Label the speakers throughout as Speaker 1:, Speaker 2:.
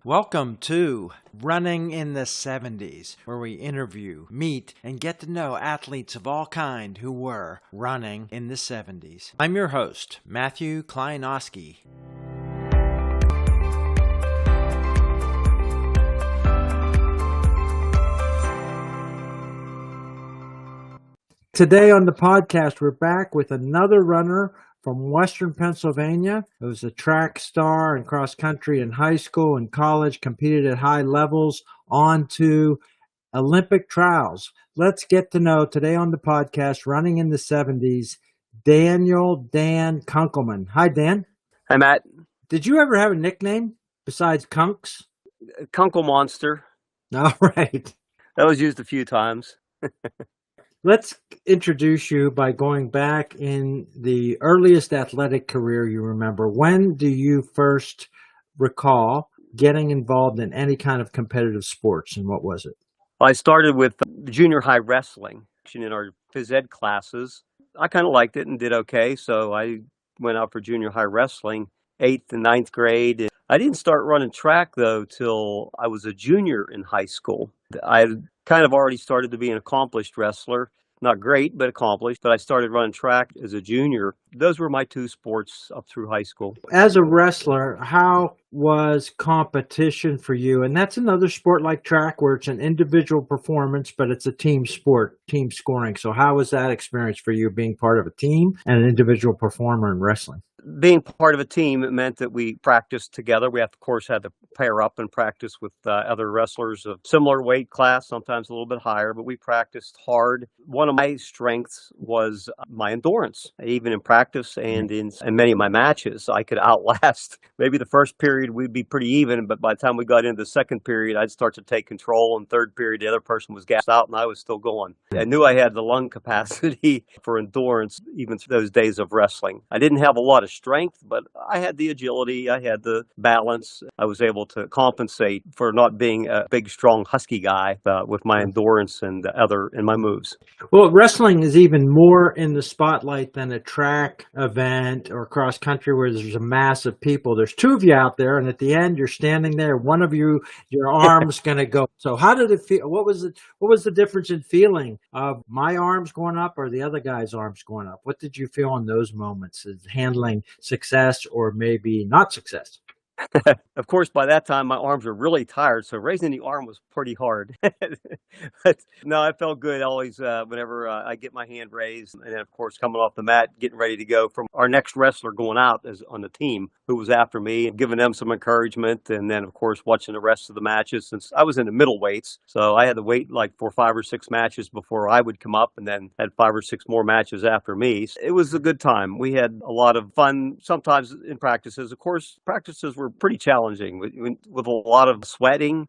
Speaker 1: Welcome to Running in the 70s, where we interview, meet, and get to know athletes of all kind who were running in the 70s. I'm your host, Matthew Kleinowski. Today on the podcast, we're back with another runner from Western Pennsylvania. It was a track star in cross country in high school and college, competed at high levels, on to Olympic trials. Let's get to know today on the podcast, running in the 70s, Dan Cunkleman. Hi, Dan.
Speaker 2: Hi, Matt.
Speaker 1: Did you ever have a nickname besides Kunks?
Speaker 2: Kunkle Monster.
Speaker 1: All right.
Speaker 2: That was used a few times.
Speaker 1: Let's introduce you by going back in the earliest athletic career you remember. When do you first recall getting involved in any kind of competitive sports, and what was it?
Speaker 2: I started with junior high wrestling in our phys ed classes. I kind of liked it and did okay, so I went out for junior high wrestling, 8th and 9th grade. I didn't start running track, though, till I was a junior in high school. I kind of already started to be an accomplished wrestler. Not great, but accomplished. But I started running track as a junior. Those were my two sports up through high school.
Speaker 1: As a wrestler, how was competition for you? And that's another sport like track where it's an individual performance, but it's a team sport, team scoring. So how was that experience for you, being part of a team and an individual performer in wrestling?
Speaker 2: Being part of a team, it meant that we practiced together. We, of course, had to pair up and practice with other wrestlers of similar weight class, sometimes a little bit higher, but we practiced hard. One of my strengths was my endurance, even in practice and in many of my matches. I could outlast. Maybe the first period we'd be pretty even, but by the time we got into the second period, I'd start to take control, and third period, the other person was gassed out, and I was still going. I knew I had the lung capacity for endurance, even through those days of wrestling. I didn't have a lot of strength, but I had the agility, I had the balance. I was able to compensate for not being a big, strong, husky guy with my endurance and my moves.
Speaker 1: Well, wrestling is even more in the spotlight than a track event or cross country where there's a mass of people. There's two of you out there, and at the end, you're standing there. One of you, your arm's going to go. So how did it feel? What was the difference in feeling of my arms going up or the other guy's arms going up? What did you feel in those moments of handling success or maybe not success?
Speaker 2: Of course, by that time, my arms were really tired, so raising the arm was pretty hard. But no, I felt good always whenever I get my hand raised. And then, of course, coming off the mat, getting ready to go from our next wrestler going out on the team who was after me, and giving them some encouragement. And then, of course, watching the rest of the matches, since I was in the middleweights. So I had to wait like for 5 or 6 matches before I would come up, and then had 5 or 6 more matches after me. It was a good time. We had a lot of fun, sometimes in practices. Of course, practices were pretty challenging with a lot of sweating,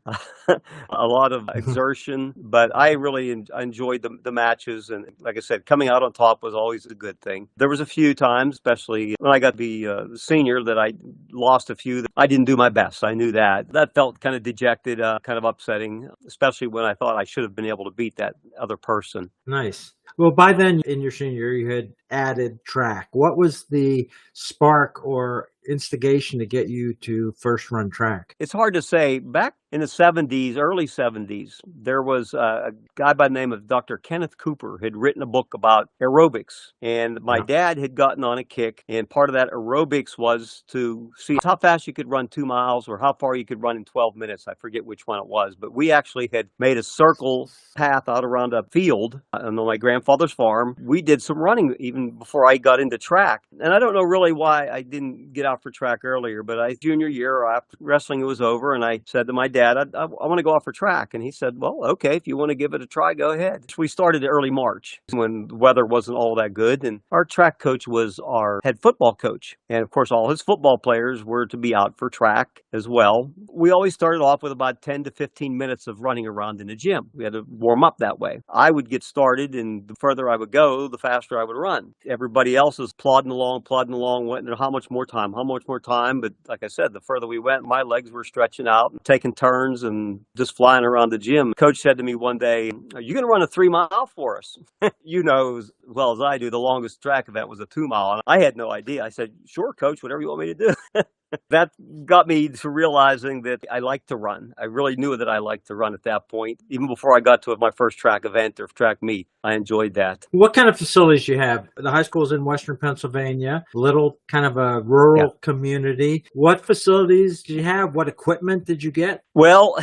Speaker 2: a lot of exertion, but I really enjoyed the matches. And like I said, coming out on top was always a good thing. There was a few times, especially when I got to be senior, that I lost a few that I didn't do my best. I knew that. That felt kind of dejected, kind of upsetting, especially when I thought I should have been able to beat that other person.
Speaker 1: Nice. Well, by then in your senior year, you had added track. What was the spark or instigation to get you to first run track?
Speaker 2: It's hard to say. Back in the 70s, early 70s, there was a guy by the name of Dr. Kenneth Cooper had written a book about aerobics. And my dad had gotten on a kick, and part of that aerobics was to see how fast you could run 2 miles or how far you could run in 12 minutes. I forget which one it was, but we actually had made a circle path out around a field on my grandfather's farm. We did some running even before I got into track. And I don't know really why I didn't get out for track earlier, but junior year after wrestling was over, and I said to my dad, I want to go out for track. And he said, well, okay, if you want to give it a try, go ahead. We started early March when the weather wasn't all that good. And our track coach was our head football coach. And of course, all his football players were to be out for track as well. We always started off with about 10 to 15 minutes of running around in the gym. We had to warm up that way. I would get started, and the further I would go, the faster I would run. Everybody else is plodding along, waiting, how much more time. But like I said, the further we went, my legs were stretching out and taking turns and just flying around the gym. Coach said to me one day, are you going to run a 3-mile for us? You know as well as I do, the longest track event was a 2-mile. And I had no idea. I said, sure, coach, whatever you want me to do. That got me to realizing that I like to run. I really knew that I liked to run at that point. Even before I got to my first track event or track meet, I enjoyed that.
Speaker 1: What kind of facilities do you have? The high school is in Western Pennsylvania, little kind of a
Speaker 2: Yeah.
Speaker 1: rural community. What facilities do you have? What equipment did you get?
Speaker 2: Well,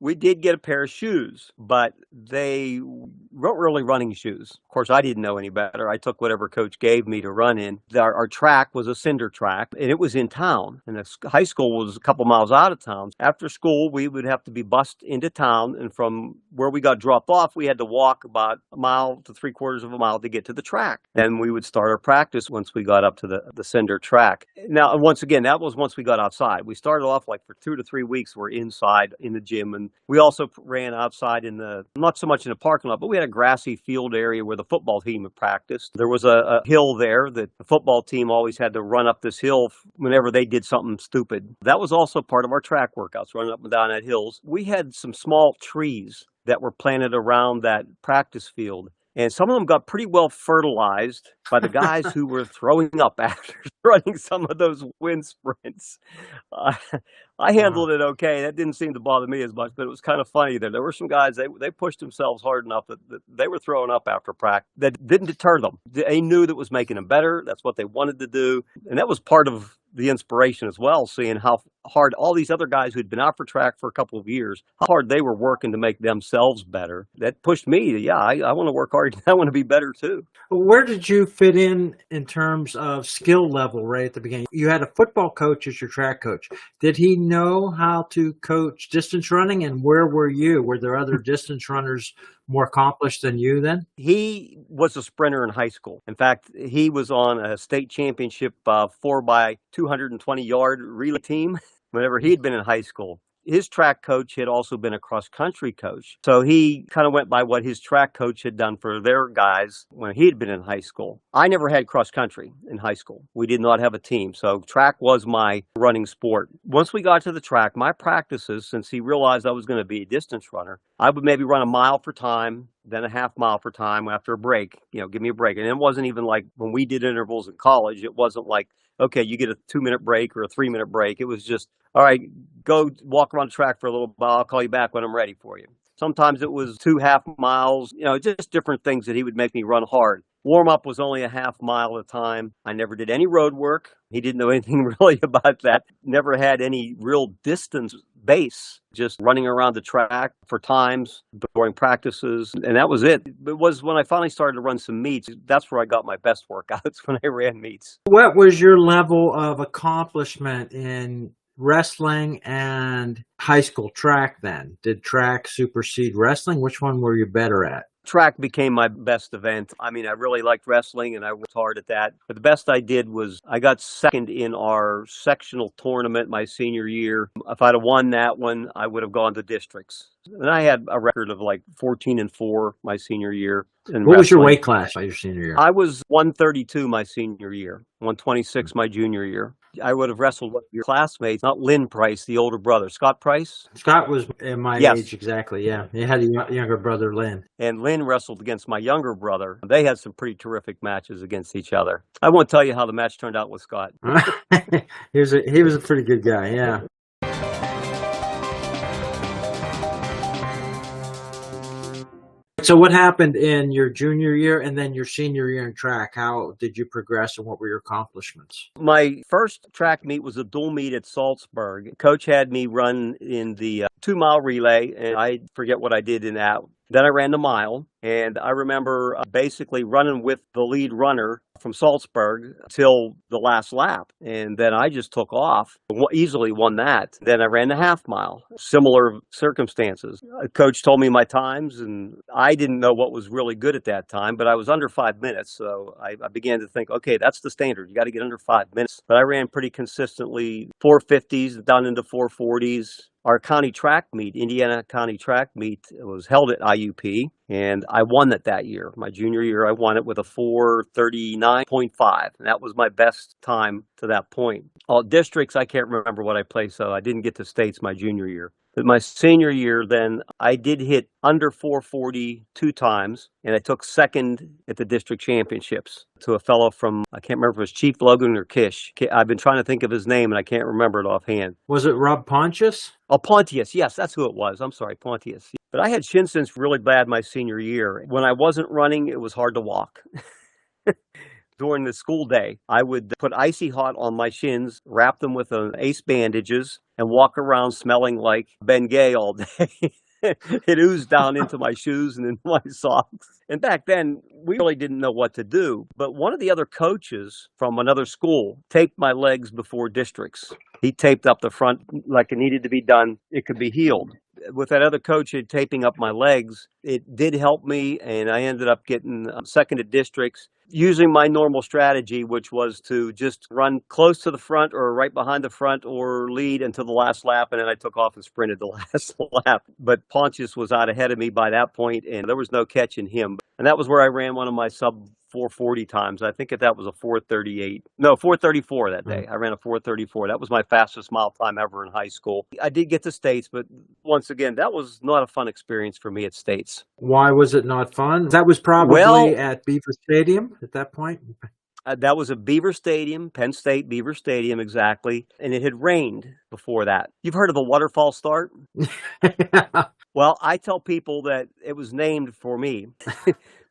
Speaker 2: we did get a pair of shoes, but they weren't really running shoes. Of course, I didn't know any better. I took whatever coach gave me to run in. Our track was a cinder track, and it was in town, and the high school was a couple miles out of town. After school, we would have to be bused into town, and from where we got dropped off, we had to walk about a mile to three-quarters of a mile to get to the track. Then we would start our practice once we got up to the cinder track. Now, once again, that was once we got outside. We started off like for 2 to 3 weeks, we're inside in the gym, and we also ran outside not so much in the parking lot, but we had a grassy field area where the football team had practiced. There was a hill there that the football team always had to run up this hill whenever they did something stupid. That was also part of our track workouts, running up and down that hills. We had some small trees that were planted around that practice field. And some of them got pretty well fertilized by the guys who were throwing up after running some of those wind sprints. Uh, I handled it okay. That didn't seem to bother me as much, but it was kind of funny that there were some guys, they pushed themselves hard enough that they were throwing up after practice. That didn't deter them. They knew that was making them better. That's what they wanted to do. And that was part of the inspiration as well, seeing how hard all these other guys who'd been out for track for a couple of years, how hard they were working to make themselves better. That pushed me to, I want to work hard. I want to be better too.
Speaker 1: Where did you fit in terms of skill level right at the beginning? You had a football coach as your track coach. Did he know how to coach distance running, and where were you? Were there other distance runners more accomplished than you then?
Speaker 2: He was a sprinter in high school. In fact, he was on a state championship 4x220-yard relay team whenever he'd been in high school. His track coach had also been a cross-country coach. So he kind of went by what his track coach had done for their guys when he had been in high school. I never had cross-country in high school. We did not have a team. So track was my running sport. Once we got to the track, my practices, since he realized I was going to be a distance runner, I would maybe run a mile per time, then a half mile per time after a break, give me a break. And it wasn't even like when we did intervals in college, it wasn't like, okay, you get a 2-minute break or a 3-minute break. It was just, all right, go walk around the track for a little while. I'll call you back when I'm ready for you. Sometimes it was 2 half miles, just different things that he would make me run hard. Warm up was only a half mile at a time. I never did any road work. He didn't know anything really about that. Never had any real distance base, just running around the track for times during practices. And that was it. It was when I finally started to run some meets. That's where I got my best workouts, when I ran meets.
Speaker 1: What was your level of accomplishment in wrestling and high school track then? Did track supersede wrestling? Which one were you better at?
Speaker 2: Track became my best event. I mean, I really liked wrestling and I worked hard at that. But the best I did was I got second in our sectional tournament my senior year. If I'd have won that one, I would have gone to districts. And I had a record of like 14-4 my senior year.
Speaker 1: What was your weight class by your senior year?
Speaker 2: I was 132 my senior year, 126 my junior year. I would have wrestled with your classmates, not Lynn Price, the older brother. Scott Price?
Speaker 1: Scott was in my
Speaker 2: Yes.
Speaker 1: age, exactly, yeah. He had a younger brother, Lynn.
Speaker 2: And Lynn wrestled against my younger brother. They had some pretty terrific matches against each other. I won't tell you how the match turned out with Scott.
Speaker 1: He was a pretty good guy, yeah. So what happened in your junior year and then your senior year in track? How did you progress and what were your accomplishments?
Speaker 2: My first track meet was a dual meet at Salzburg. Coach had me run in the 2-mile relay, and I forget what I did in that. Then I ran the mile, and I remember basically running with the lead runner from Salzburg till the last lap. And then I just took off, easily won that. Then I ran the half mile, similar circumstances. Coach told me my times, and I didn't know what was really good at that time, but I was under 5 minutes. So I began to think, okay, that's the standard. You got to get under 5 minutes. But I ran pretty consistently 450s down into 440s. Our county track meet, Indiana County Track Meet, was held at IUP. And I won it that year. My junior year, I won it with a 4:39.5. And that was my best time to that point. All districts, I can't remember what I placed, so I didn't get to states my junior year. But my senior year, then I did hit under 440 two times, and I took second at the district championships to a fellow from, I can't remember if it was Chief Logan or Kish. I've been trying to think of his name, and I can't remember it offhand.
Speaker 1: Was it Rob Pontius?
Speaker 2: Oh, Pontius. Yes, that's who it was. I'm sorry, Pontius. But I had shin splints really bad my senior year. When I wasn't running, it was hard to walk. During the school day, I would put icy hot on my shins, wrap them with ace bandages, and walk around smelling like Ben Gay all day. It oozed down into my shoes and into my socks. And back then, we really didn't know what to do. But one of the other coaches from another school taped my legs before districts. He taped up the front like it needed to be done. It could be healed. With that other coach taping up my legs, it did help me, and I ended up getting second at districts using my normal strategy, which was to just run close to the front or right behind the front or lead until the last lap, and then I took off and sprinted the last lap. But Pontius was out ahead of me by that point, and there was no catching him. And that was where I ran one of my sub 440 times. I think that was a 434 that day. I ran a 434. That was my fastest mile time ever in high school. I did get to states, but once again, that was not a fun experience for me at states.
Speaker 1: Why was it not fun? That was probably at Beaver Stadium at that point?
Speaker 2: That was at Beaver Stadium, Penn State Beaver Stadium, exactly. And it had rained before that. You've heard of the waterfall start? Well, I tell people that it was named for me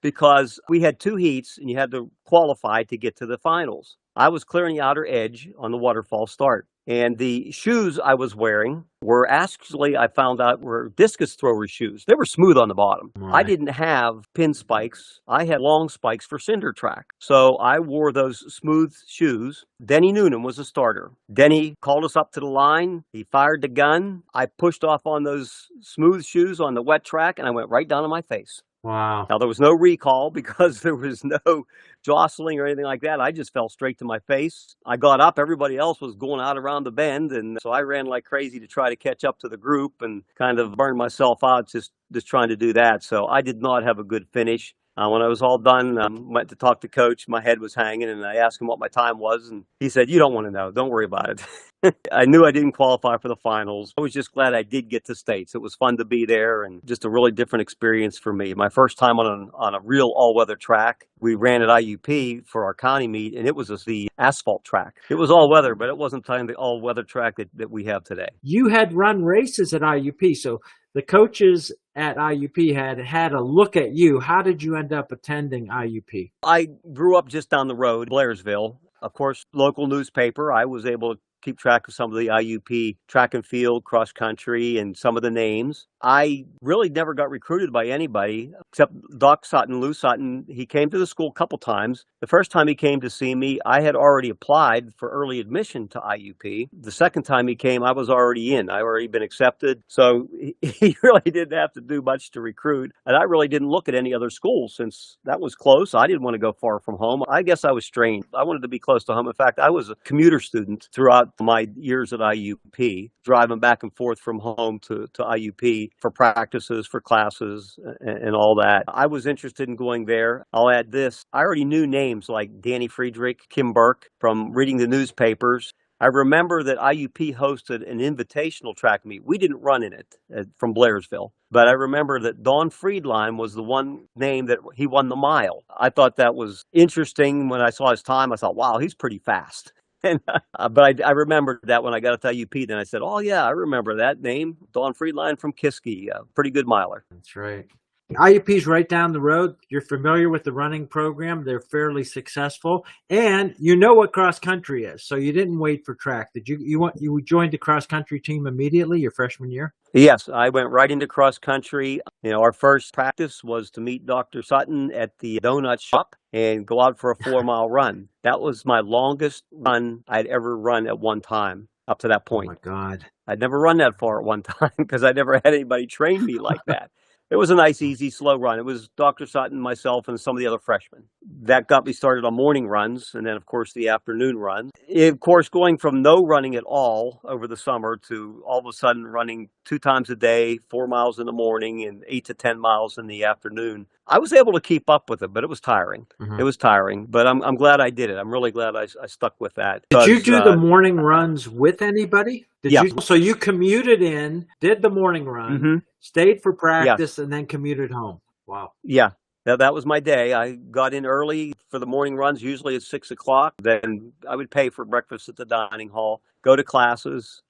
Speaker 2: because we had two heats and you had to qualify to get to the finals. I was clearing the outer edge on the waterfall start. And the shoes I was wearing were actually, I found out, were discus thrower shoes. They were smooth on the bottom.
Speaker 1: Right.
Speaker 2: I didn't have pin spikes. I had long spikes for cinder track. So I wore those smooth shoes. Denny Noonan was a starter. Denny called us up to the line. He fired the gun. I pushed off on those smooth shoes on the wet track, and I went right down on my face.
Speaker 1: Wow.
Speaker 2: Now, there was no recall because there was no jostling or anything like that. I just fell straight to my face. I got up. Everybody else was going out around the bend. And so I ran like crazy to try to catch up to the group and kind of burned myself out just trying to do that. So I did not have a good finish. When I was all done, went to talk to coach. My head was hanging, and I asked him what my time was, and he said, "You don't want to know. Don't worry about it." I knew I didn't qualify for the finals. I was just glad I did get to states. It was fun to be there and just a really different experience for me. My first time on a real all-weather track. We ran at IUP for our county meet, and it was the asphalt track. It was all-weather, but it wasn't the all-weather track that we have today.
Speaker 1: You had run races at IUP, so the coaches at IUP had a look at you. How did you end up attending IUP?
Speaker 2: I grew up just down the road, Blairsville. Of course, local newspaper. I was able to keep track of some of the IUP track and field, cross country, and some of the names. I really never got recruited by anybody except Doc Sutton, Lou Sutton. He came to the school a couple times. The first time he came to see me, I had already applied for early admission to IUP. The second time he came, I was already in. I already been accepted. So he really didn't have to do much to recruit. And I really didn't look at any other schools since that was close. I didn't want to go far from home. I guess I was strange. I wanted to be close to home. In fact, I was a commuter student throughout my years at IUP, driving back and forth from home to IUP for practices, for classes, and all that. I was interested in going there. I'll add this. I already knew names like Danny Friedrich, Kim Burke from reading the newspapers. I remember that IUP hosted an invitational track meet. We didn't run in it from Blairsville, but I remember that Don Friedline was the one name that he won the mile. I thought that was interesting. When I saw his time, I thought, wow, he's pretty fast. But I remembered that when I got to IUP, then I said, oh, yeah, I remember that name, Don Friedline from Kiski, pretty good miler.
Speaker 1: That's right. IUP's right down the road. You're familiar with the running program. They're fairly successful. And you know what cross country is, so you didn't wait for track. Did you joined the cross country team immediately your freshman year?
Speaker 2: Yes, I went right into cross country. Our first practice was to meet Dr. Sutton at the donut shop and go out for a 4-mile run. That was my longest run I'd ever run at one time up to that point.
Speaker 1: Oh, my God.
Speaker 2: I'd never run that far at one time because I never had anybody train me like that. It was a nice, easy, slow run. It was Dr. Sutton, myself, and some of the other freshmen. That got me started on morning runs, and then, of course, the afternoon runs. Of course, going from no running at all over the summer to all of a sudden running 2 times a day, 4 miles in the morning and 8 to 10 miles in the afternoon. I was able to keep up with it, but it was tiring.
Speaker 1: Mhm.
Speaker 2: It was tiring, but I'm glad I did it. I'm really glad I stuck with that.
Speaker 1: Did you
Speaker 2: 'Cause,
Speaker 1: do the morning runs with anybody?
Speaker 2: yeah.
Speaker 1: So you commuted in, did the morning run,
Speaker 2: hmm
Speaker 1: stayed for
Speaker 2: Yes.
Speaker 1: practice, and then commuted home. Wow.
Speaker 2: Yeah. That was my day. I got in early for the morning runs, usually at 6 o'clock. Then I would pay for breakfast at the dining hall, go to classes,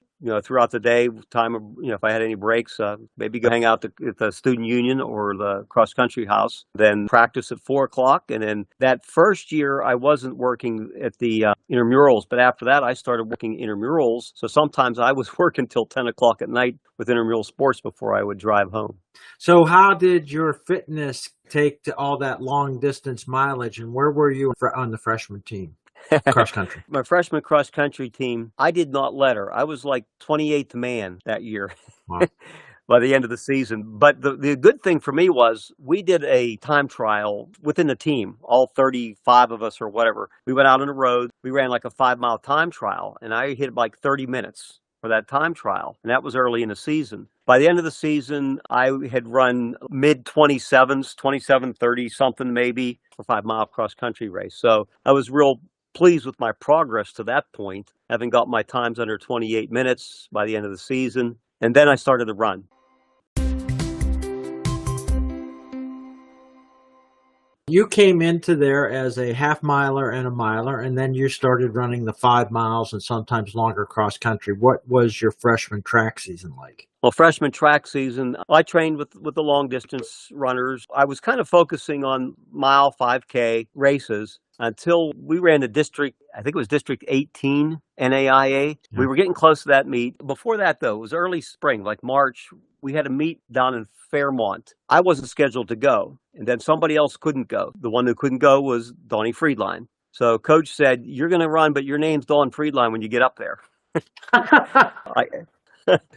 Speaker 2: throughout the day, if I had any breaks, maybe go hang out at the student union or the cross country house, then practice at 4 o'clock. And then that first year, I wasn't working at the intramurals, but after that, I started working intramurals. So sometimes I was working till 10 o'clock at night with intramural sports before I would drive home.
Speaker 1: So how did your fitness take to all that long distance mileage, and where were you on the freshman team, cross country?
Speaker 2: My freshman cross country team, I did not let her. I was like 28th man that year.
Speaker 1: Wow.
Speaker 2: By the end of the season. But the good thing for me was we did a time trial within the team, all 35 of us or whatever. We went out on the road. We ran like a 5-mile time trial, and I hit like 30 minutes for that time trial. And that was early in the season. By the end of the season, I had run mid 27s, 27:30 something maybe for 5-mile cross country race. So I was real pleased with my progress to that point, having got my times under 28 minutes by the end of the season. And then I started to run.
Speaker 1: You came into there as a half miler and a miler, and then you started running the 5 miles and sometimes longer cross country. What was your freshman track season like?
Speaker 2: Well, freshman track season, I trained with the long distance runners. I was kind of focusing on mile 5K races until we ran the district, I think it was District 18 NAIA.
Speaker 1: Yeah.
Speaker 2: We were getting close to that meet. Before that, though, it was early spring, like March. We had a meet down in Fairmont. I wasn't scheduled to go, and then somebody else couldn't go. The one who couldn't go was Donnie Friedline. So coach said, "You're going to run, but your name's Don Friedline when you get up there."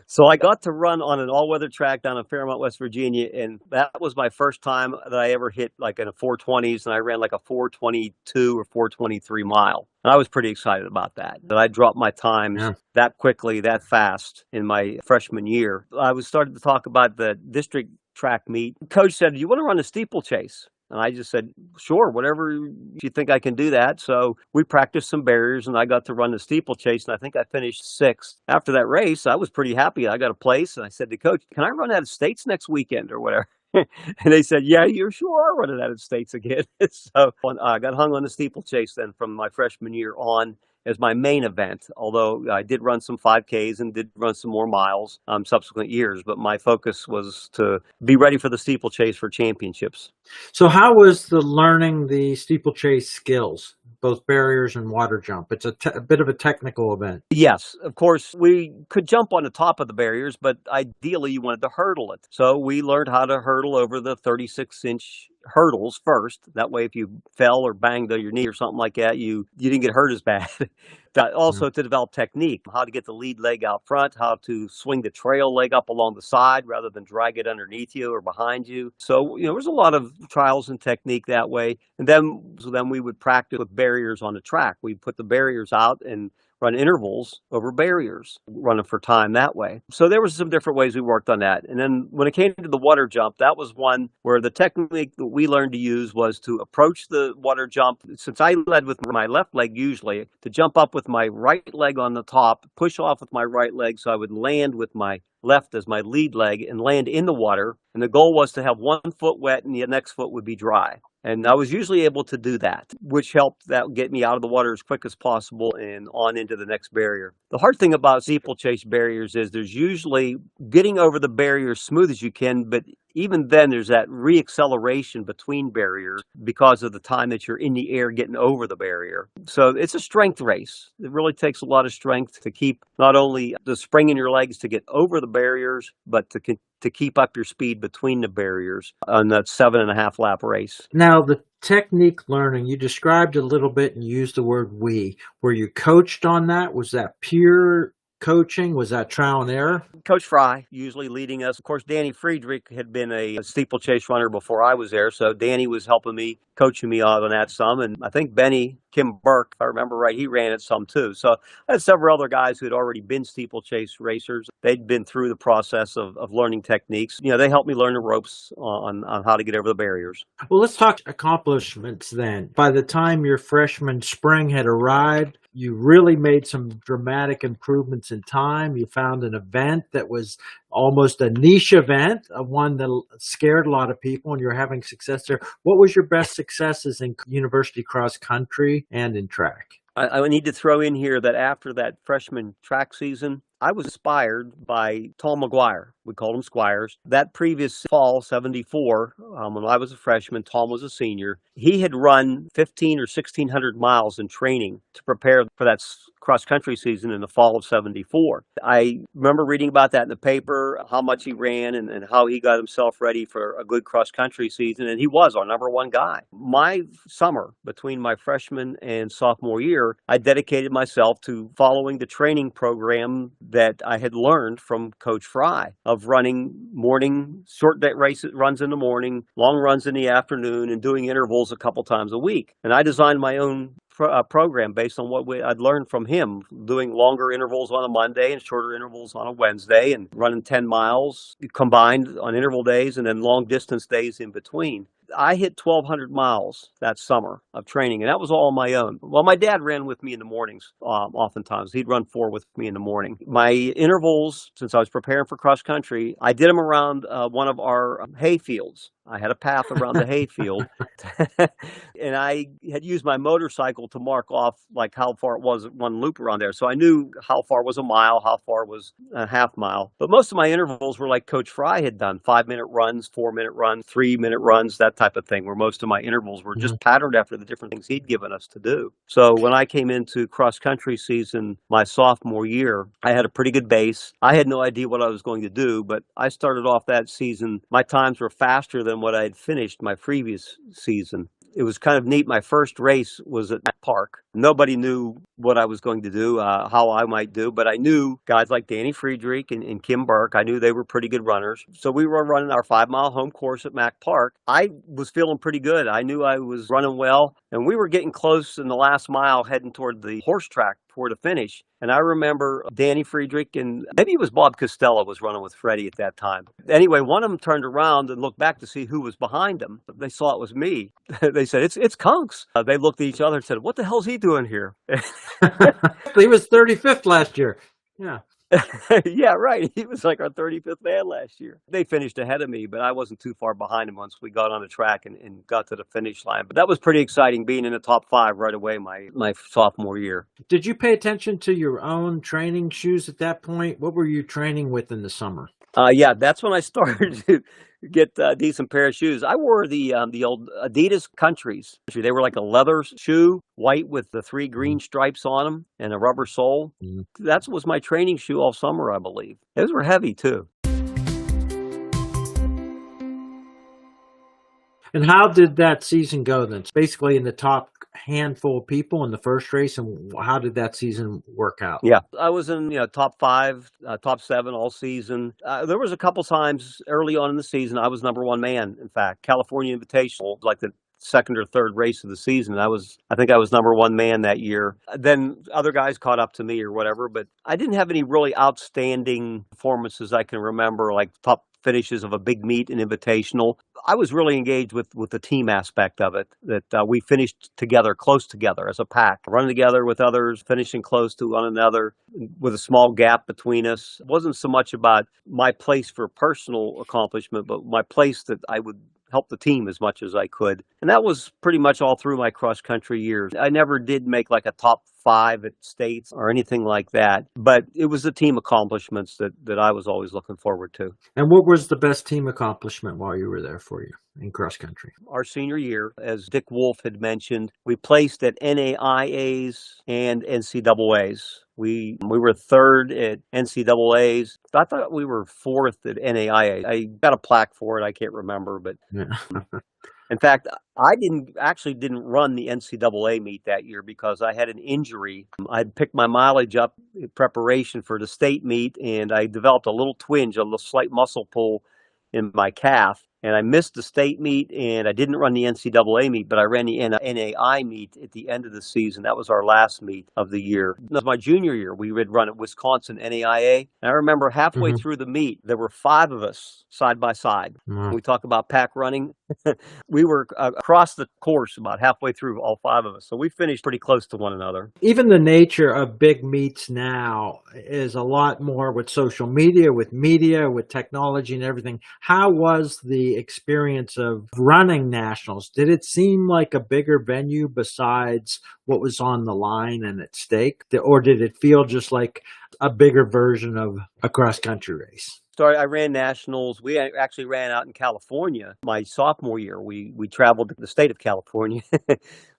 Speaker 2: So I got to run on an all-weather track down in Fairmont, West Virginia, and that was my first time that I ever hit like in a 420s, and I ran like a 422 or 423 mile. And I was pretty excited about that I dropped my times that quickly, that fast in my freshman year. I was starting to talk about the district track meet. Coach said, "Do you want to run a steeplechase?" And I just said, "Sure, whatever you think I can do that." So we practiced some barriers, and I got to run the steeplechase, and I think I finished 6th. After that race, I was pretty happy. I got a place, and I said to coach, "Can I run out of states next weekend or whatever?" And they said, "Yeah, you sure are running out of states again." So I got hung on the steeplechase then from my freshman year on as my main event, although I did run some 5Ks and did run some more miles subsequent years. But my focus was to be ready for the steeplechase for championships.
Speaker 1: So how was the learning the steeplechase skills, both barriers and water jump? It's a bit of a technical event.
Speaker 2: Yes, of course, we could jump on the top of the barriers, but ideally you wanted to hurdle it. So we learned how to hurdle over the 36-inch hurdles first. That way, if you fell or banged on your knee or something like that, you didn't get hurt as bad. Also, to develop technique, how to get the lead leg out front, how to swing the trail leg up along the side rather than drag it underneath you or behind you. So, there's a lot of trials and technique that way. And then we would practice with barriers on the track. We'd put the barriers out and run intervals over barriers, running for time that way. So there was some different ways we worked on that. And then when it came to the water jump, that was one where the technique that we learned to use was to approach the water jump. Since I led with my left leg usually, to jump up with my right leg on the top, push off with my right leg so I would land with my left as my lead leg and land in the water. And the goal was to have one foot wet and the next foot would be dry. And I was usually able to do that, which helped that get me out of the water as quick as possible and on into the next barrier. The hard thing about steeplechase barriers is there's usually getting over the barrier as smooth as you can, but even then there's that reacceleration between barriers because of the time that you're in the air getting over the barrier. So it's a strength race. It really takes a lot of strength to keep not only the spring in your legs to get over the barriers, but to keep up your speed between the barriers on that 7.5 lap race.
Speaker 1: Now, the technique learning, you described a little bit and used the word we. Were you coached on that? Was that pure coaching? Was that trial and error?
Speaker 2: Coach Fry usually leading us. Of course, Danny Friedrich had been a steeplechase runner before I was there, so Danny was helping me, coaching me on that some. And I think Kim Burke, if I remember right, he ran it some too. So I had several other guys who had already been steeplechase racers. They'd been through the process of learning techniques. They helped me learn the ropes on how to get over the barriers.
Speaker 1: Well, let's talk accomplishments then. By the time your freshman spring had arrived, you really made some dramatic improvements in time. You found an event that was almost a niche event, one that scared a lot of people, and you're having success there. What was your best successes in university cross country and in track?
Speaker 2: I need to throw in here that after that freshman track season, I was inspired by Tom McGuire. We called him Squires. That previous fall, 74, when I was a freshman, Tom was a senior. He had run 1,500 or 1,600 miles in training to prepare for that cross-country season in the fall of 74. I remember reading about that in the paper, how much he ran and how he got himself ready for a good cross-country season, and he was our number one guy. My summer, between my freshman and sophomore year, I dedicated myself to following the training program that I had learned from Coach Fry of running morning, short day runs in the morning, long runs in the afternoon, and doing intervals a couple times a week. And I designed my own program based on what I'd learned from him, doing longer intervals on a Monday and shorter intervals on a Wednesday, and running 10 miles combined on interval days and then long distance days in between. I hit 1,200 miles that summer of training, and that was all on my own. Well, my dad ran with me in the mornings oftentimes. He'd run 4 with me in the morning. My intervals, since I was preparing for cross country, I did them around one of our hay fields. I had a path around the hay field, and I had used my motorcycle to mark off like how far it was one loop around there. So I knew how far was a mile, how far was a half mile. But most of my intervals were like Coach Fry had done, 5-minute runs, 4-minute runs, 3-minute runs, that type of thing, where most of my intervals were just patterned after the different things he'd given us to do. So when I came into cross-country season my sophomore year, I had a pretty good base. I had no idea what I was going to do, but I started off that season. My times were faster than what I had finished my previous season. It was kind of neat. My first race was at that park. Nobody knew what I was going to do, how I might do, but I knew guys like Danny Friedrich and Kim Burke. I knew they were pretty good runners. So we were running our 5-mile home course at Mack Park. I was feeling pretty good. I knew I was running well, and we were getting close in the last mile heading toward the horse track toward the finish. And I remember Danny Friedrich and maybe it was Bob Costello was running with Freddie at that time. Anyway, one of them turned around and looked back to see who was behind him. They saw it was me. They said, it's Kunks. They looked at each other and said, what the hell's he doing here?
Speaker 1: He was 35th last year. Yeah.
Speaker 2: Yeah, right. He was like our 35th man last year. They finished ahead of me, but I wasn't too far behind him once we got on the track and got to the finish line. But that was pretty exciting, being in the top 5 right away my sophomore year.
Speaker 1: Did you pay attention to your own training shoes at that point? What were you training with in the summer?
Speaker 2: Yeah, that's when I started to get a decent pair of shoes. I wore the old Adidas Countries. They were like a leather shoe, white with the 3 green stripes on them and a rubber sole. That was my training shoe all summer, I believe. Those were heavy too.
Speaker 1: And how did that season go then? Basically in the top handful of people in the first race, and how did that season work out?
Speaker 2: Yeah, I was in top 5, top 7 all season. There was a couple times early on in the season I was number 1 man. In fact, California Invitational, like the second or third race of the season, I think I was number 1 man that year. Then other guys caught up to me or whatever, but I didn't have any really outstanding performances I can remember, like top finishes of a big meet and invitational. I was really engaged with the team aspect of it, that we finished together, close together as a pack, running together with others, finishing close to one another with a small gap between us. It wasn't so much about my place for personal accomplishment, but my place that I would help the team as much as I could. And that was pretty much all through my cross-country years. I never did make like a top 5 at states or anything like that, but it was the team accomplishments that I was always looking forward to.
Speaker 1: And what was the best team accomplishment while you were there for you in cross-country?
Speaker 2: Our senior year, as Dick Wolf had mentioned, we placed at NAIAs and NCAAs. We were 3rd at NCAAs. I thought we were 4th at NAIA. I got a plaque for it. I can't remember, but
Speaker 1: Yeah.
Speaker 2: In fact, I didn't run the NCAA meet that year because I had an injury. I'd picked my mileage up in preparation for the state meet, and I developed a little twinge, a little slight muscle pull in my calf. And I missed the state meet, and I didn't run the NCAA meet, but I ran the NAI meet at the end of the season. That was our last meet of the year. That was my junior year. We would run at Wisconsin NAIA. And I remember halfway through the meet, there were 5 of us side by side.
Speaker 1: Wow.
Speaker 2: We talk about pack running. We were across the course about halfway through, all 5 of us. So we finished pretty close to one another.
Speaker 1: Even the nature of big meets now is a lot more with social media, with technology and everything. How was the experience of running nationals? Did it seem like a bigger venue besides what was on the line and at stake? Or did it feel just like a bigger version of a cross-country race?
Speaker 2: So I ran nationals. We actually ran out in California my sophomore year. We traveled to the state of California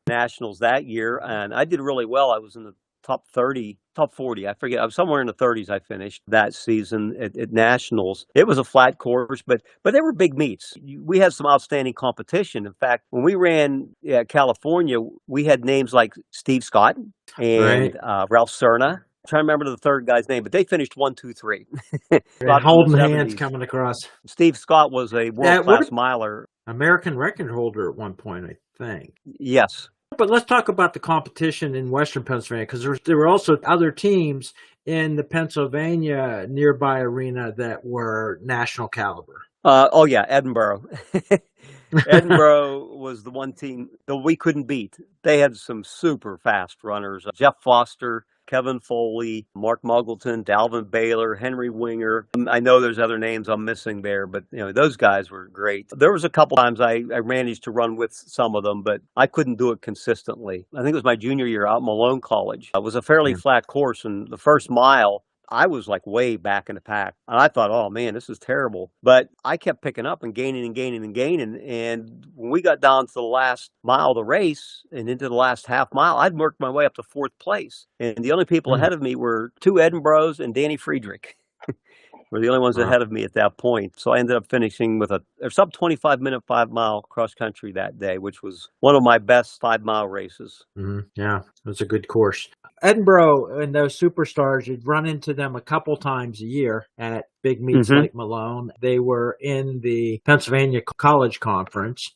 Speaker 2: nationals that year, and I did really well. I was in the top 30, top 40. I forget. I was somewhere in the 30s. I finished that season at nationals. It was a flat course, but they were big meets. We had some outstanding competition. In fact, when we ran California, we had names like Steve Scott and Ralph Cerna. I'm trying to remember the third guy's name, but they finished 1, 2, 3.
Speaker 1: Holding hands coming across.
Speaker 2: Steve Scott was a world-class miler.
Speaker 1: American record holder at one point, I think.
Speaker 2: Yes.
Speaker 1: But let's talk about the competition in Western Pennsylvania, because there were also other teams in the Pennsylvania nearby arena that were national caliber.
Speaker 2: Oh, yeah, Edinburgh. Edinburgh was the one team that we couldn't beat. They had some super fast runners. Jeff Foster, Kevin Foley, Mark Muggleton, Dalvin Baylor, Henry Winger. I know there's other names I'm missing there, but those guys were great. There was a couple times I managed to run with some of them, but I couldn't do it consistently. I think it was my junior year out at Malone College. It was a fairly flat course, and the first mile, I was like way back in the pack. And I thought, oh man, this is terrible. But I kept picking up and gaining and gaining and gaining. And when we got down to the last mile of the race and into the last half mile, I'd worked my way up to 4th place. And the only people ahead of me were 2 Edinburghs and Danny Friedrich. Were the only ones ahead of me at that point. So I ended up finishing with a sub 25-minute 5-mile cross country that day, which was one of my best 5-mile races.
Speaker 1: Yeah, it was a good course. Edinburgh and those superstars, you'd run into them a couple times a year at big meets like Malone. They were in the Pennsylvania College Conference.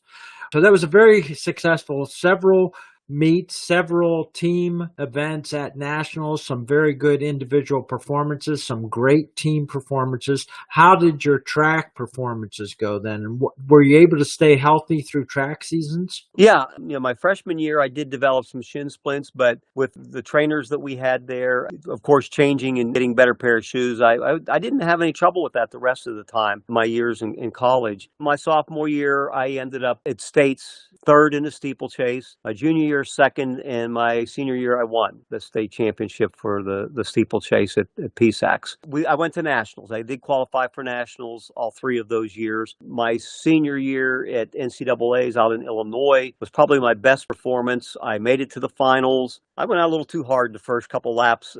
Speaker 1: So that was a very successful, several meets, several team events at nationals, some very good individual performances, some great team performances. How did your track performances go then? And were you able to stay healthy through track seasons?
Speaker 2: Yeah. My freshman year, I did develop some shin splints, but with the trainers that we had there, of course, changing and getting better pair of shoes, I didn't have any trouble with that the rest of the time, my years in college. My sophomore year, I ended up at states 3rd in the steeplechase. My junior year, 2nd, and my senior year, I won the state championship for the steeplechase at PSACs. I went to nationals. I did qualify for nationals all 3 of those years. My senior year at NCAAs out in Illinois was probably my best performance. I made it to the finals. I went out a little too hard the first couple laps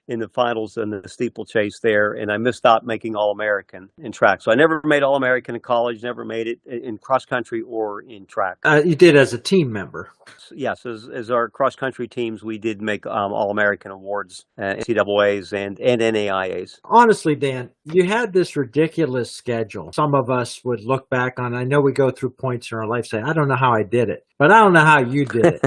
Speaker 2: in the finals and the steeplechase there, and I missed out making All-American in track. So I never made All-American in college, never made it in cross-country or in track.
Speaker 1: You did as a team member.
Speaker 2: Yes, as our cross-country teams, we did make All-American awards, NCAAs and NAIAs.
Speaker 1: Honestly, Dan, you had this ridiculous schedule. Some of us would look back on, I know we go through points in our life, say, I don't know how I did it, but I don't know how you did it.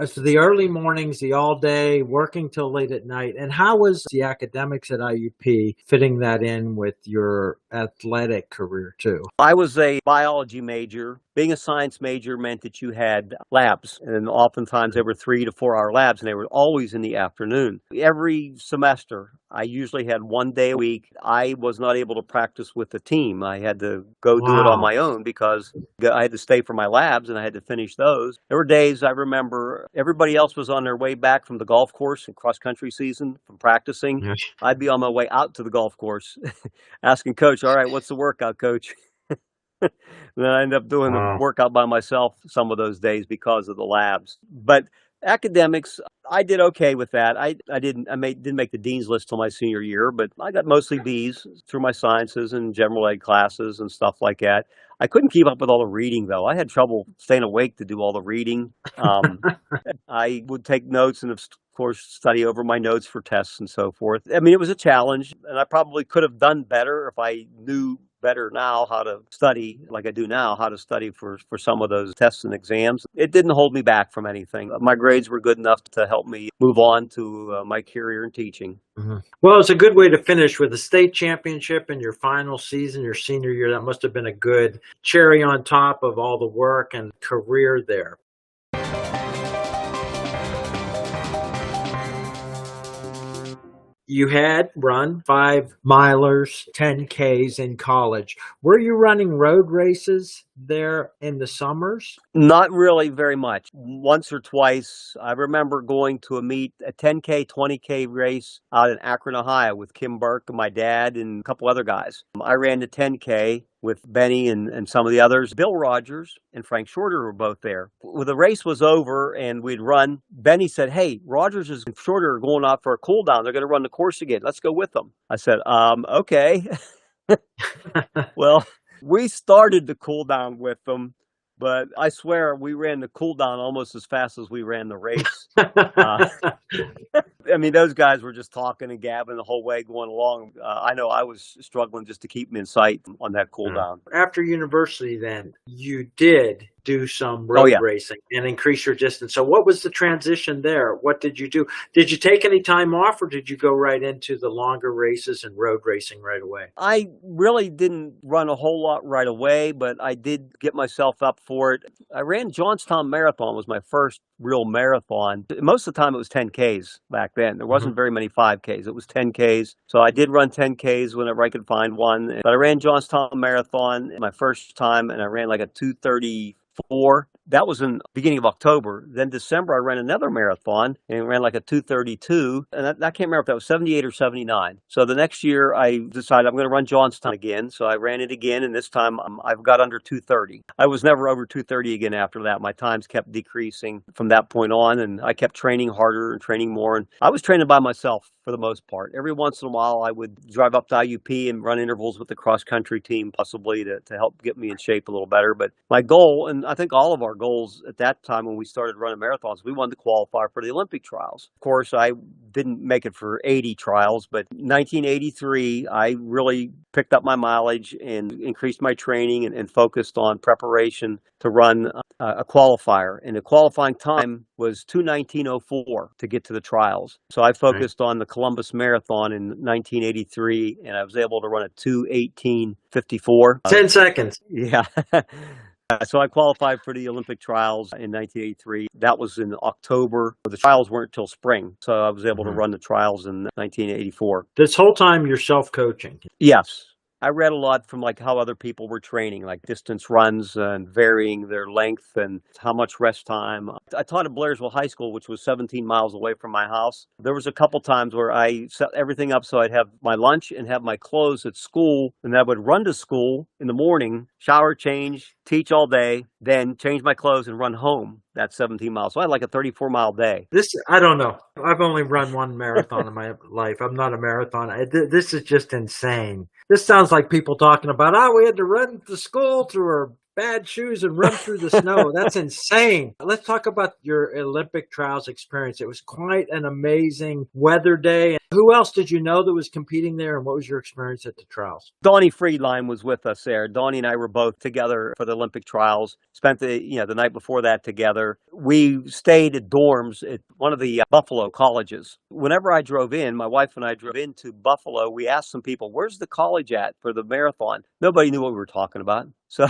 Speaker 1: So the early mornings, the all day, working till late at night. And how was the academics at IUP fitting that in with your athletic career too?
Speaker 2: I was a biology major. Being a science major meant that you had labs, and oftentimes they were 3 to 4 hour labs, and they were always in the afternoon. Every semester, I usually had 1 day a week. I was not able to practice with the team. I had to go do it on my own because I had to stay for my labs and I had to finish those. There were days I remember everybody else was on their way back from the golf course in cross-country season from practicing. Yes. I'd be on my way out to the golf course asking coach, all right, what's the workout, coach? Then I ended up doing the workout by myself some of those days because of the labs. But Academics, I did okay with that. Didn't make the dean's list till my senior year, but I got mostly B's through my sciences and general ed classes and stuff like that. I couldn't keep up with all the reading though. I had trouble staying awake to do all the reading. I would take notes and of course study over my notes for tests and so forth. I mean, it was a challenge, and I probably could have done better if I knew better now how to study like I do now, how to study for some of those tests and exams. It didn't hold me back from anything. My grades were good enough to help me move on to my career in teaching.
Speaker 1: Mm-hmm. Well, it's a good way to finish with a state championship in your final season, your senior year. That must have been a good cherry on top of all the work and career there. You had run 5-milers, 10Ks in college. Were you running road races there in the summers?
Speaker 2: Not really very much. Once or twice. I remember going to a 10K, 20K race out in Akron, Ohio with Kim Burke and my dad and a couple other guys. I ran the 10K with Benny and some of the others. Bill Rogers and Frank Shorter were both there. When the race was over and we'd run, Benny said, "Hey, Rogers and Shorter are going out for a cool down. They're going to run the course again. Let's go with them." I said, okay. Well, we started the cool down with them, but I swear we ran the cool down almost as fast as we ran the race. I mean, those guys were just talking and gabbing the whole way going along. I know I was struggling just to keep them in sight on that cool down.
Speaker 1: After university, then, you did do some road racing and increase your distance. So what was the transition there? What did you do? Did you take any time off, or did you go right into the longer races and road racing right away?
Speaker 2: I really didn't run a whole lot right away, but I did get myself up for it. I ran Johnstown Marathon, was my first real marathon. Most of the time it was 10Ks back then. There wasn't very many 5Ks. It was 10Ks. So I did run 10Ks whenever I could find one. But I ran Johnstown Marathon my first time, and I ran like a 2:34. That was in the beginning of October. Then December, I ran another marathon and ran like a 2:32. And I can't remember if that was 78 or 79. So the next year, I decided I'm going to run Johnstown again. So I ran it again, and this time I've got under 2:30. I was never over 2:30 again after that. My times kept decreasing from that point on, and I kept training harder and training more. And I was training by myself for the most part. Every once in a while, I would drive up to IUP and run intervals with the cross-country team, possibly to help get me in shape a little better. But my goal, and I think all of our goals at that time when we started running marathons, we wanted to qualify for the Olympic trials. Of course, I didn't make it for 80 trials, but 1983, I really picked up my mileage and increased my training and focused on preparation to run a qualifier. And the qualifying time was 2:19:04 to get to the trials. So I focused on the Columbus Marathon in 1983, and I was able to run a 2:18:54.
Speaker 1: 10 seconds.
Speaker 2: Yeah. So I qualified for the Olympic trials in 1983. That was in October. The trials weren't till spring, so I was able to run the trials in 1984.
Speaker 1: This whole time you're self-coaching?
Speaker 2: Yes. I read a lot from like how other people were training, like distance runs and varying their length and how much rest time. I taught at Blairsville High School, which was 17 miles away from my house. There was a couple times where I set everything up so I'd have my lunch and have my clothes at school, and I would run to school in the morning, shower, change, teach all day, then change my clothes and run home. That's 17 miles. So I had like a 34-mile day.
Speaker 1: I don't know. I've only run one marathon in my life. I'm not a marathoner. This is just insane. This sounds like people talking about, we had to run to school through our bad shoes and run through the snow. That's insane. Let's talk about your Olympic trials experience. It was quite an amazing weather day. Who else did you know that was competing there, and what was your experience at the trials?
Speaker 2: Donnie Friedline was with us there. Donnie and I were both together for the Olympic trials. Spent the night before that together. We stayed at dorms at one of the Buffalo colleges. Whenever I drove in, my wife and I drove into Buffalo, we asked some people, "Where's the college at for the marathon?" Nobody knew what we were talking about. So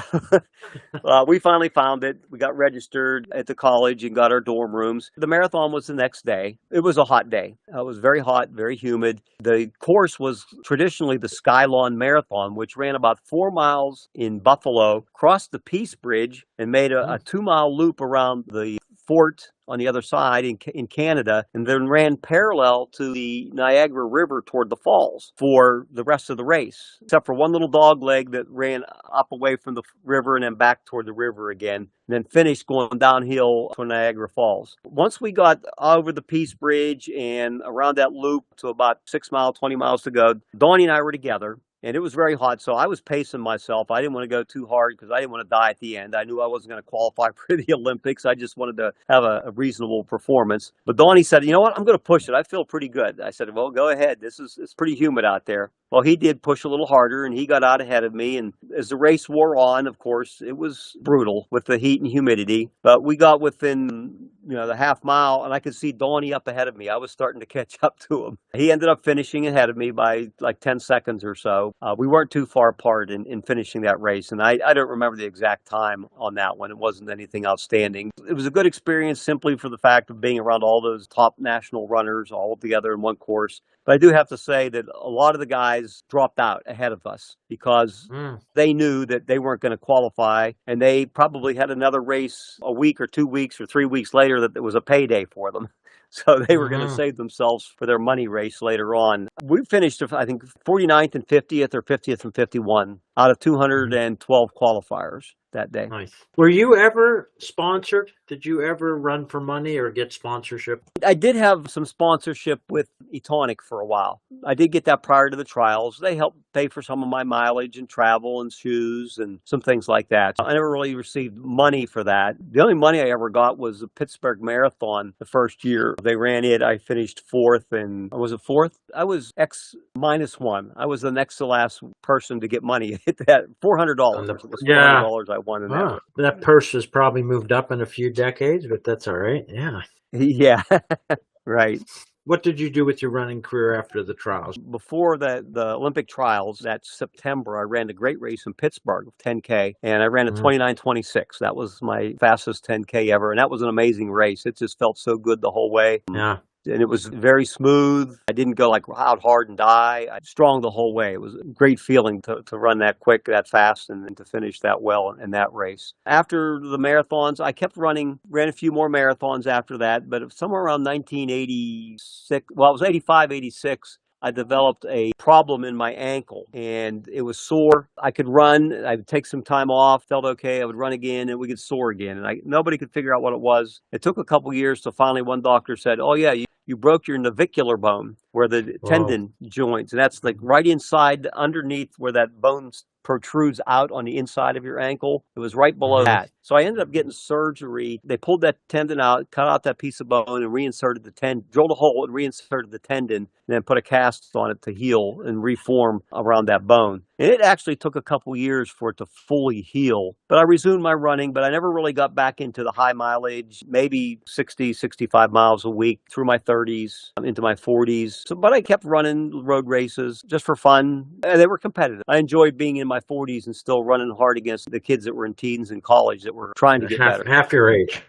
Speaker 2: we finally found it. We got registered at the college and got our dorm rooms. The marathon was the next day. It was a hot day. It was very hot, very humid. The course was traditionally the Skylon Marathon, which ran about 4 miles in Buffalo, crossed the Peace Bridge, and made a 2-mile loop around the fort on the other side in Canada, and then ran parallel to the Niagara River toward the falls for the rest of the race, except for one little dog leg that ran up away from the river and then back toward the river again, and then finished going downhill to Niagara Falls. Once we got over the Peace Bridge and around that loop to about 6 miles, 20 miles to go, Donnie and I were together. And it was very hot, so I was pacing myself. I didn't want to go too hard because I didn't want to die at the end. I knew I wasn't going to qualify for the Olympics. I just wanted to have a reasonable performance. But Donnie said, you know what, I'm going to push it. I feel pretty good. I said, well, go ahead. It's pretty humid out there. Well, he did push a little harder, and he got out ahead of me. And as the race wore on, of course, it was brutal with the heat and humidity. But we got within, the half mile, and I could see Donnie up ahead of me. I was starting to catch up to him. He ended up finishing ahead of me by like 10 seconds or so. We weren't too far apart in finishing that race, and I don't remember the exact time on that one. It wasn't anything outstanding. It was a good experience simply for the fact of being around all those top national runners all together in one course. But I do have to say that a lot of the guys dropped out ahead of us because they knew that they weren't going to qualify, and they probably had another race a week or 2 weeks or 3 weeks later that it was a payday for them. So they were going to save themselves for their money race later on. We finished, I think, 49th and 50th or 50th and 51 out of 212 qualifiers that day.
Speaker 1: Nice. Were you ever sponsored? Did you ever run for money or get sponsorship?
Speaker 2: I did have some sponsorship with Etonic for a while. I did get that prior to the trials. They helped pay for some of my mileage and travel and shoes and some things like that. I never really received money for that. The only money I ever got was the Pittsburgh Marathon the first year they ran it. I finished fourth, and was it fourth? I was X-1. I was the next to last person to get money. That $400. It was $400 I won in that.
Speaker 1: That purse has probably moved up in a few decades, but that's all right. Yeah.
Speaker 2: Yeah. Right.
Speaker 1: What did you do with your running career after the trials?
Speaker 2: Before the Olympic trials that September, I ran a great race in Pittsburgh, 10K, and I ran a 29:26. That was my fastest 10K ever, and that was an amazing race. It just felt so good the whole way.
Speaker 1: Yeah.
Speaker 2: And it was very smooth. I didn't go like out hard and die. I strong the whole way. It was a great feeling to run that quick, that fast, and to finish that well in that race. After the marathons, I kept running, ran a few more marathons after that, but somewhere around 1986, well, it was 85, 86, I developed a problem in my ankle, and it was sore. I could run. I would take some time off, felt okay. I would run again, and it would get sore again. And nobody could figure out what it was. It took a couple years till finally one doctor said, oh, yeah, you broke your navicular bone, where the tendon joins. And that's like right inside, underneath where that bone protrudes out on the inside of your ankle. It was right below that. So I ended up getting surgery. They pulled that tendon out, cut out that piece of bone, and reinserted the tendon, drilled a hole and reinserted the tendon, and then put a cast on it to heal and reform around that bone. And it actually took a couple years for it to fully heal. But I resumed my running, but I never really got back into the high mileage, maybe 60, 65 miles a week through my 30s, into my 40s. But I kept running road races just for fun. And they were competitive. I enjoyed being in my 40s and still running hard against the kids that were in teens and college that were trying to get better.
Speaker 1: Half your age.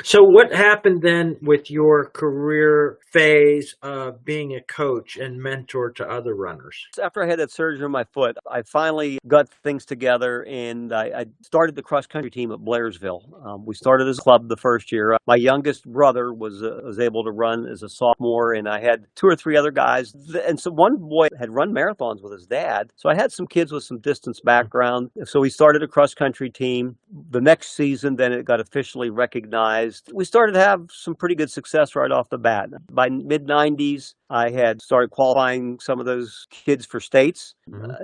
Speaker 1: So what happened then with your career phase of being a coach and mentor to other runners?
Speaker 2: After I had that surgery on my foot, I finally got things together, and I started the cross-country team at Blairsville. We started as a club the first year. My youngest brother was able to run as a sophomore, and I had 2 or 3 other guys. And so one boy had run marathons with his dad. So I had some kids with some distance background. So we started a cross-country team. The next season, then it got officially recognized. We started to have some pretty good success right off the bat. By mid-90s, I had started qualifying some of those kids for states.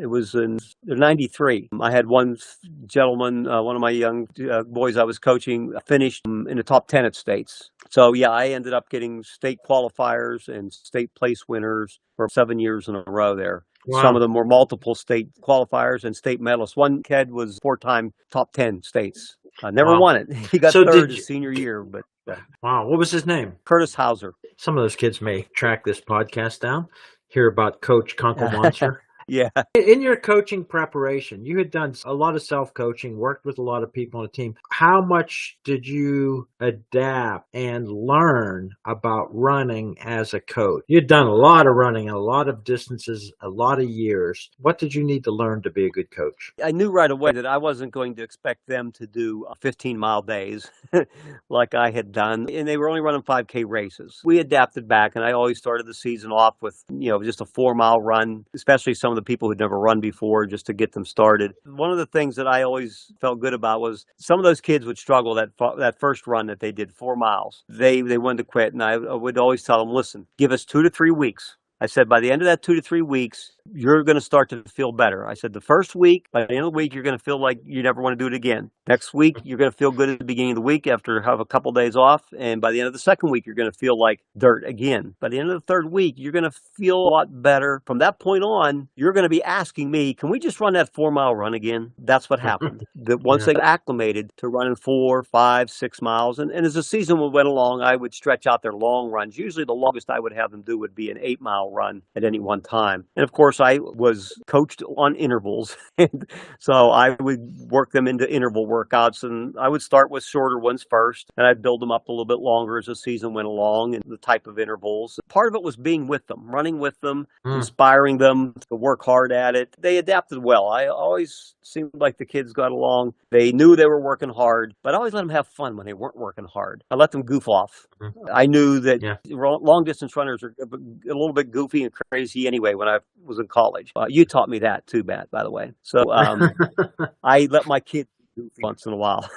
Speaker 2: It was in 93. I had one gentleman, one of my young boys I was coaching, finished in the top 10 at states. So, yeah, I ended up getting state qualifiers and state place winners for 7 years in a row there. Wow. Some of them were multiple state qualifiers and state medalists. One kid was 4-time top 10 states. Never won it. He got third his senior year. But
Speaker 1: wow, what was his name?
Speaker 2: Curtis Hauser.
Speaker 1: Some of those kids may track this podcast down, hear about Coach Cunkleman.
Speaker 2: Yeah.
Speaker 1: In your coaching preparation, you had done a lot of self-coaching, worked with a lot of people on a team. How much did you adapt and learn about running as a coach? You'd done a lot of running, a lot of distances, a lot of years. What did you need to learn to be a good coach?
Speaker 2: I knew right away that I wasn't going to expect them to do 15-mile days like I had done, and they were only running 5K races. We adapted back, and I always started the season off with, just a 4-mile run, especially some of the people who'd never run before, just to get them started. One of the things that I always felt good about was some of those kids would struggle that first run that they did 4 miles. They wanted to quit, and I would always tell them, listen, give us 2 to 3 weeks. I said, by the end of that 2 to 3 weeks, you're going to start to feel better. I said, the first week, by the end of the week, you're going to feel like you never want to do it again. Next week, you're going to feel good at the beginning of the week after have a couple days off. And by the end of the second week, you're going to feel like dirt again. By the end of the third week, you're going to feel a lot better. From that point on, you're going to be asking me, can we just run that 4-mile run again? That's what happened. That once
Speaker 1: Yeah.
Speaker 2: they got acclimated to running 4, 5, 6 miles, and as the season went along, I would stretch out their long runs. Usually the longest I would have them do would be an 8-mile run at any one time. And of course, I was coached on intervals. And so I would work them into interval workouts, and I would start with shorter ones first, and I'd build them up a little bit longer as the season went along and the type of intervals. Part of it was being with them, running with them, inspiring them to work hard at it. They adapted well. I always seemed like the kids got along. They knew they were working hard, but I always let them have fun when they weren't working hard. I let them goof off. I knew that
Speaker 1: Yeah.
Speaker 2: long distance runners are a little bit goofy and crazy anyway when I was in college. You taught me that too, Matt, by the way. So I let my kids goof once in a while.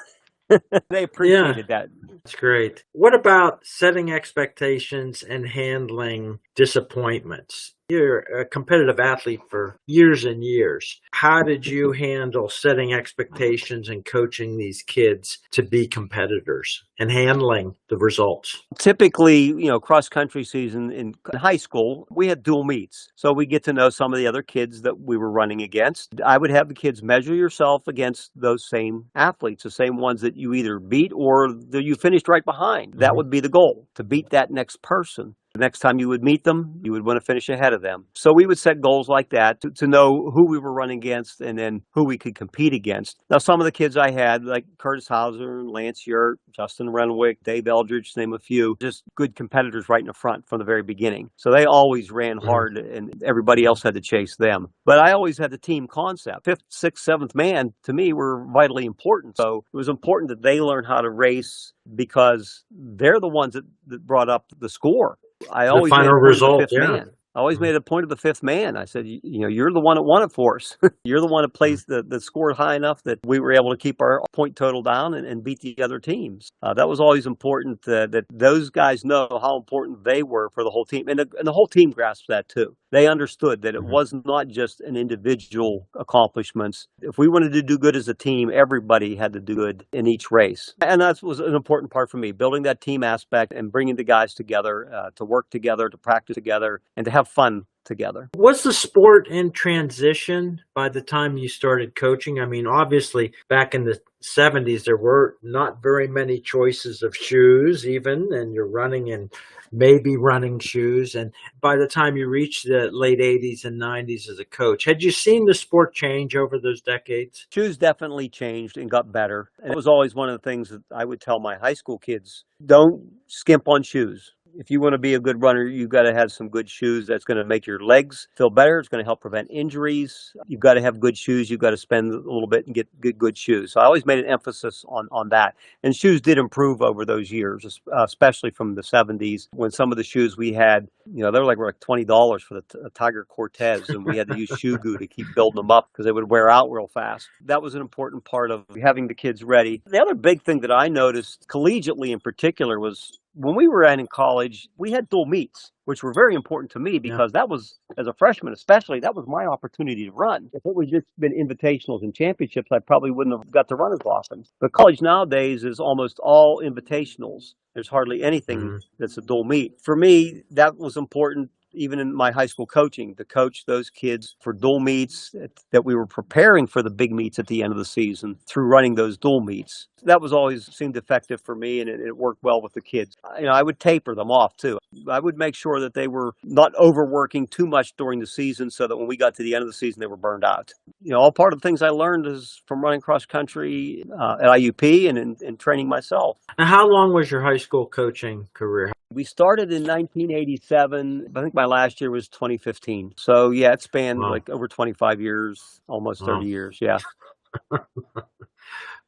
Speaker 2: They
Speaker 1: Yeah.
Speaker 2: appreciated that.
Speaker 1: That's great. What about setting expectations and handling disappointments? You're a competitive athlete for years and years. How did you handle setting expectations and coaching these kids to be competitors and handling the results?
Speaker 2: Typically, cross country season in high school, we had dual meets. So we get to know some of the other kids that we were running against. I would have the kids measure yourself against those same athletes, the same ones that you either beat or that you finished right behind. That would be the goal, to beat that next person. The next time you would meet them, you would want to finish ahead of them. So we would set goals like that to know who we were running against and then who we could compete against. Now, some of the kids I had, like Curtis Hauser, Lance Yurt, Justin Renwick, Dave Eldridge, to name a few, just good competitors right in the front from the very beginning. So they always ran hard and everybody else had to chase them. But I always had the team concept. 5th, 6th, 7th man, to me, were vitally important. So it was important that they learn how to race because they're the ones that brought up the score. I
Speaker 1: The
Speaker 2: always made
Speaker 1: final
Speaker 2: a point of the
Speaker 1: result,
Speaker 2: 5th
Speaker 1: yeah.
Speaker 2: man. I always made a point of the 5th man. I said, you're the one that won it for us. You're the one that placed that scored high enough that we were able to keep our point total down and beat the other teams. That was always important that those guys know how important they were for the whole team. And the whole team grasped that too. They understood that it was not just an individual accomplishments. If we wanted to do good as a team, everybody had to do good in each race. And that was an important part for me, building that team aspect and bringing the guys together to work together, to practice together, and to have fun together.
Speaker 1: Was the sport in transition by the time you started coaching? I mean, obviously, back in the 70s, there were not very many choices of shoes even, and you're running in maybe running shoes. And by the time you reached the late 80s and 90s as a coach, had you seen the sport change over those decades?
Speaker 2: Shoes definitely changed and got better. And it was always one of the things that I would tell my high school kids, don't skimp on shoes. If you want to be a good runner, you've got to have some good shoes that's going to make your legs feel better. It's going to help prevent injuries. You've got to have good shoes. You've got to spend a little bit and get good shoes. So I always made an emphasis on that. And shoes did improve over those years, especially from the 70s when some of the shoes we had, they were like $20 for the Tiger Cortez, and we had to use shoe goo to keep building them up because they would wear out real fast. That was an important part of having the kids ready. The other big thing that I noticed, collegiately in particular, was when we were in college, we had dual meets, which were very important to me because that was, as a freshman especially, that was my opportunity to run. If it would just been invitationals and championships, I probably wouldn't have got to run as often. But college nowadays is almost all invitationals. There's hardly anything that's a dual meet. For me, that was important even in my high school coaching, to coach those kids for dual meets, that we were preparing for the big meets at the end of the season through running those dual meets. That was always seemed effective for me, and it worked well with the kids. I would taper them off too. I would make sure that they were not overworking too much during the season, so that when we got to the end of the season, they were burned out. All part of the things I learned is from running cross country at IUP and in training myself.
Speaker 1: Now, how long was your high school coaching career?
Speaker 2: We started in 1987. I think my last year was 2015. So yeah, it spanned
Speaker 1: Wow.
Speaker 2: like over 25 years, almost 30
Speaker 1: Wow.
Speaker 2: years. Yeah.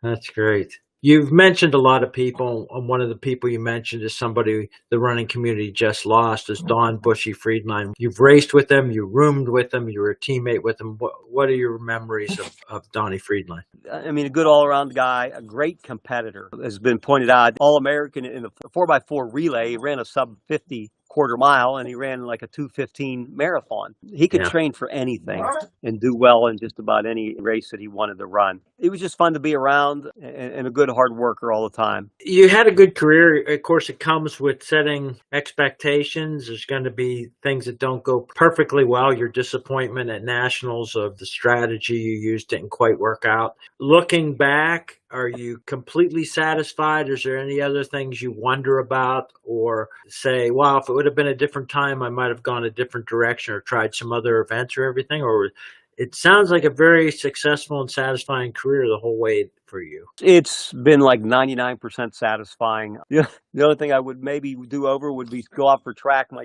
Speaker 1: That's great. You've mentioned a lot of people. One of the people you mentioned is somebody the running community just lost, is Don Bushy Friedline. You've raced with him, you roomed with him, you were a teammate with him. What are your memories of Donnie Friedline?
Speaker 2: I mean, a good all-around guy, a great competitor. Has been pointed out, All-American in the 4x4 relay. He ran a sub-50 quarter mile, and he ran like a 2:15 marathon. He could
Speaker 1: Yeah.
Speaker 2: train for anything and do well in just about any race that he wanted to run. It was just fun to be around, and a good hard worker all the time.
Speaker 1: You had a good career. Of course, it comes with setting expectations. There's going to be things that don't go perfectly well. Your disappointment at nationals of the strategy you used didn't quite work out. Looking back, are you completely satisfied? Is there any other things you wonder about, or say, wow, if it would have been a different time, I might have gone a different direction or tried some other events or everything? Or it sounds like a very successful and satisfying career the whole way for you.
Speaker 2: It's been like 99% satisfying. The only thing I would maybe do over would be go out for track my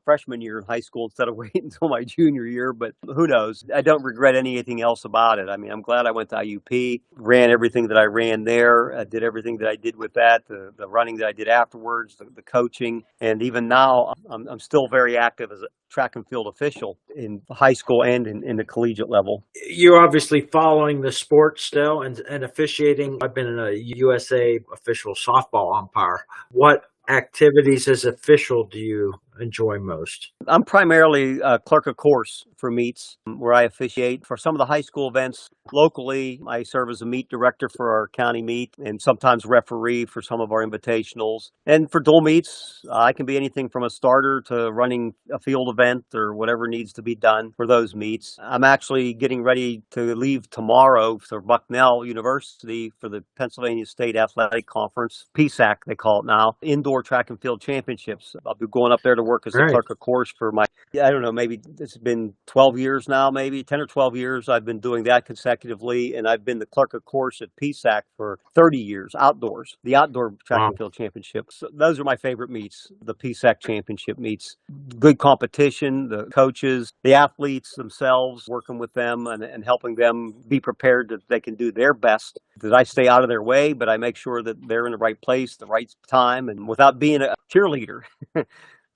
Speaker 2: freshman year in high school instead of waiting until my junior year, but who knows? I don't regret anything else about it. I mean, I'm glad I went to IUP, ran everything that I ran there, did everything that I did with that, the running that I did afterwards, the coaching, and even now I'm still very active as a track and field official in high school and in the collegiate level.
Speaker 1: You're obviously following the sport still and officiating. I've been a USA official softball umpire. What activities as official do you enjoy most?
Speaker 2: I'm primarily a clerk of course for meets where I officiate. For some of the high school events locally, I serve as a meet director for our county meet and sometimes referee for some of our invitationals. And for dual meets, I can be anything from a starter to running a field event or whatever needs to be done for those meets. I'm actually getting ready to leave tomorrow for Bucknell University for the Pennsylvania State Athletic Conference, PSAC they call it now, Indoor Track and Field Championships. I'll be going up there to work as a clerk of course for my, I don't know, maybe it's been 12 years now, maybe 10 or 12 years. I've been doing that consecutively, and I've been the clerk of course at PSAC for 30 years, outdoors, the Outdoor Track and Field Championships. So those are my favorite meets, the PSAC championship meets. Good competition, the coaches, the athletes themselves, working with them and helping them be prepared that they can do their best, that I stay out of their way, but I make sure that they're in the right place, the right time, and without being a cheerleader.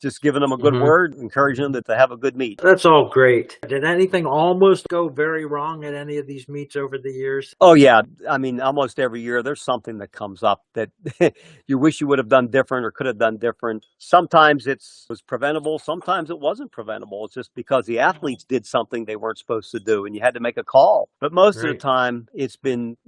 Speaker 2: Just giving them a good word, encouraging them to have a good meet.
Speaker 1: That's all great. Did anything almost go very wrong at any of these meets over the years?
Speaker 2: Oh, yeah. I mean, almost every year there's something that comes up that you wish you would have done different or could have done different. Sometimes it was preventable. Sometimes it wasn't preventable. It's just because the athletes did something they weren't supposed to do and you had to make a call. But most of the time it's been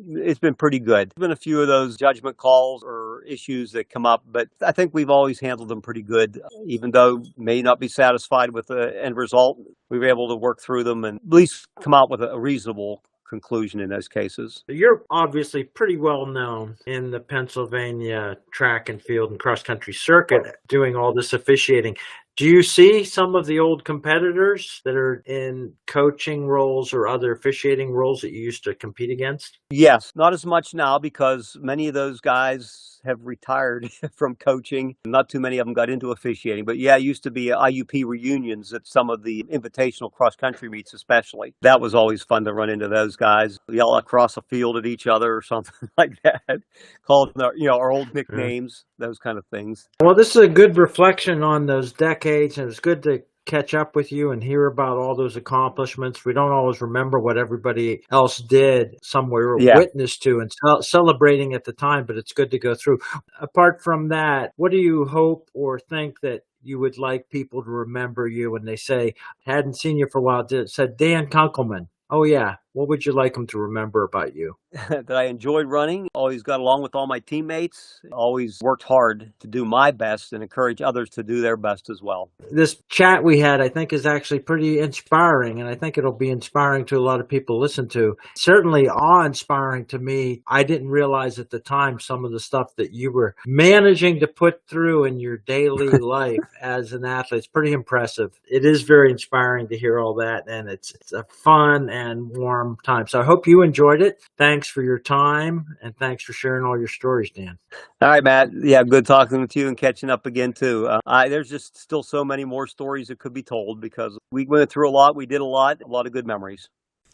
Speaker 2: pretty good. There's been a few of those judgment calls or issues that come up, but I think we've always handled them pretty good. Even though may not be satisfied with the end result, we were able to work through them and at least come out with a reasonable conclusion in those cases.
Speaker 1: You're obviously pretty well known in the Pennsylvania track and field and cross country circuit doing all this officiating. Do you see some of the old competitors that are in coaching roles or other officiating roles that you used to compete against?
Speaker 2: Yes, not as much now because many of those guys have retired from coaching. Not too many of them got into officiating, but yeah, it used to be IUP reunions at some of the invitational cross-country meets especially. That was always fun to run into those guys, yell across a field at each other or something like that, call them, our old nicknames, those kind of things.
Speaker 1: Well, this is a good reflection on those decades, and it's good to catch up with you and hear about all those accomplishments. We don't always remember what everybody else did, some we were witness to and celebrating at the time, but it's good to go through. Apart from that, what do you hope or think that you would like people to remember you when they say, hadn't seen you for a while, said Dan Cunkleman? Oh, yeah, what would you like them to remember about you?
Speaker 2: That I enjoyed running, always got along with all my teammates, always worked hard to do my best and encourage others to do their best as well.
Speaker 1: This chat we had, I think, is actually pretty inspiring, and I think it'll be inspiring to a lot of people to listen to. Certainly awe-inspiring to me. I didn't realize at the time some of the stuff that you were managing to put through in your daily life as an athlete. It's pretty impressive. It is very inspiring to hear all that, and it's a fun and warm time. So I hope you enjoyed it. Thanks for your time, and thanks for sharing all your stories, Dan.
Speaker 2: All right, Matt. Yeah, good talking with you and catching up again, too. There's just still so many more stories that could be told because we went through a lot. We did a lot of good memories.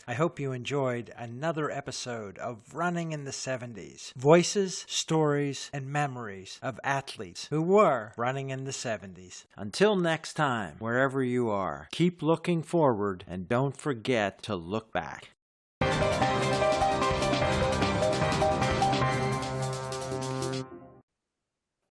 Speaker 1: I hope you enjoyed another episode of Running in the 70s. Voices, stories, and memories of athletes who were running in the 70s. Until next time, wherever you are, keep looking forward and don't forget to look back.